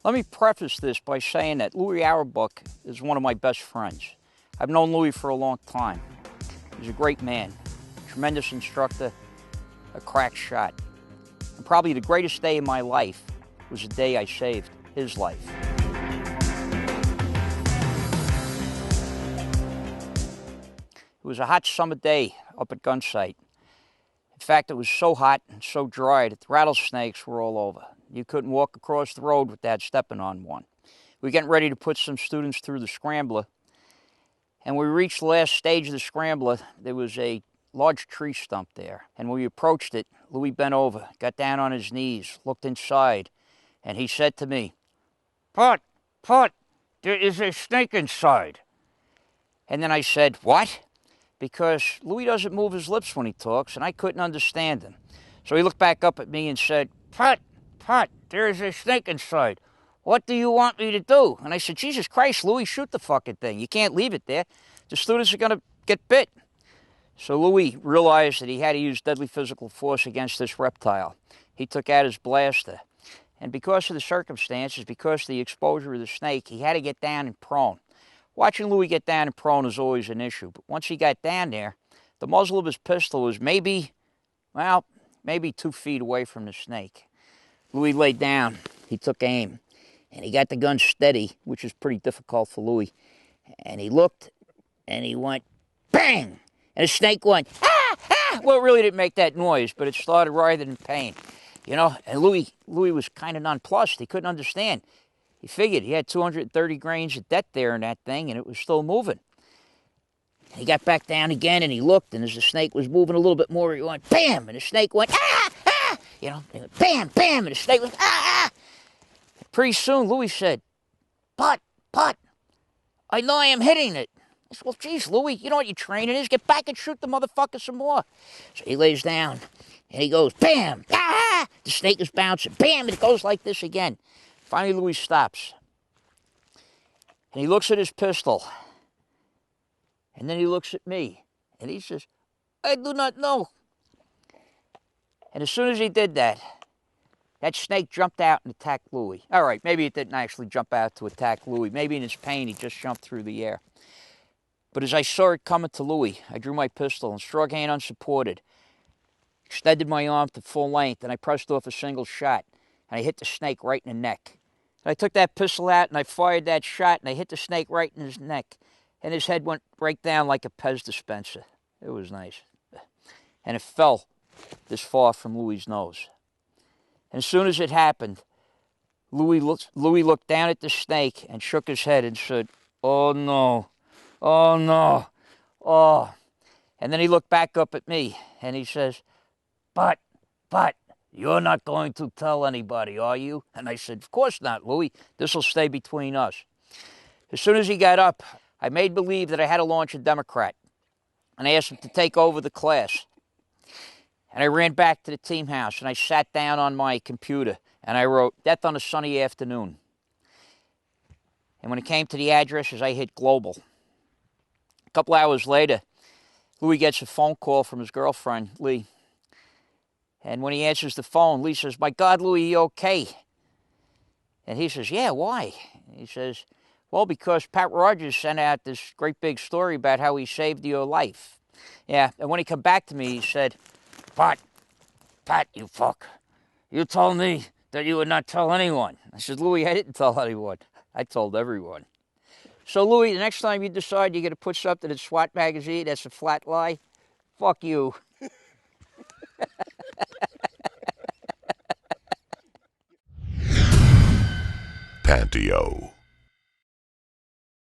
Let me preface this by saying that Louis Awerbuck is one of my best friends. I've known Louis for a long time. He's a great man, tremendous instructor, a crack shot. And probably the greatest day of my life was the day I saved his life. It was a hot summer day up at Gunsite. In fact, it was so hot and so dry that the rattlesnakes were all over. You couldn't walk across the road without stepping on one. We were getting ready to put some students through the scrambler, and when we reached the last stage of the scrambler, there was a large tree stump there. And when we approached it, Louis bent over, got down on his knees, looked inside, and he said to me, Put, there is a snake inside. And then I said, what? Because Louis doesn't move his lips when he talks, and I couldn't understand him. So he looked back up at me and said, Put, there is a snake inside. What do you want me to do? And I said, Jesus Christ, Louis, shoot the fucking thing. You can't leave it there. The students are going to get bit. So Louis realized that he had to use deadly physical force against this reptile. He took out his blaster. And because of the circumstances, because of the exposure of the snake, he had to get down and prone. Watching Louis get down and prone is always an issue. But once he got down there, the muzzle of his pistol was maybe 2 feet away from the snake. Louis laid down. He took aim. And he got the gun steady, which is pretty difficult for Louis. And he looked, and he went, bang! And the snake went, ah, ah! Well, it really didn't make that noise, but it started writhing in pain. You know, and Louis was kind of nonplussed. He couldn't understand. He figured he had 230 grains of debt there in that thing, and it was still moving. And he got back down again, and he looked, and as the snake was moving a little bit more, he went, bam! And the snake went, ah, ah! You know, and went, bam, bam! And the snake went, ah, ah! Pretty soon, Louis said, Put, I know I am hitting it. I said, well, geez, Louis, you know what your training is? Get back and shoot the motherfucker some more. So he lays down, and he goes, bam, ah! The snake is bouncing, bam, and it goes like this again. Finally, Louis stops, and he looks at his pistol, and then he looks at me, and he says, I do not know. And as soon as he did that snake jumped out and attacked Louis. All right, maybe it didn't actually jump out to attack Louis. Maybe in his pain, he just jumped through the air. But as I saw it coming to Louis, I drew my pistol and struck hand unsupported, extended my arm to full length, and I pressed off a single shot, and I hit the snake right in the neck. And I took that pistol out, and I fired that shot, and I hit the snake right in his neck, and his head went right down like a Pez dispenser. It was nice. And it fell this far from Louis's nose. And as soon as it happened, Louis looked down at the snake and shook his head and said, oh, no. Oh, no. Oh. And then he looked back up at me, and he says, But, you're not going to tell anybody, are you? And I said, of course not, Louis. This will stay between us. As soon as he got up, I made believe that I had to launch a Democrat. And I asked him to take over the class. And I ran back to the team house, and I sat down on my computer, and I wrote, Death on a Sunny Afternoon. And when it came to the addresses, I hit global. A couple hours later, Louis gets a phone call from his girlfriend, Lee. And when he answers the phone, Lee says, my God, Louis, you okay? And he says, yeah, why? He says, well, because Pat Rogers sent out this great big story about how he saved your life. Yeah, and when he come back to me, he said, Pat, you fuck. You told me that you would not tell anyone. I said, Louis, I didn't tell anyone. I told everyone. So, Louis, the next time you decide you're going to put something in SWAT magazine that's a flat lie, fuck you. Pantio.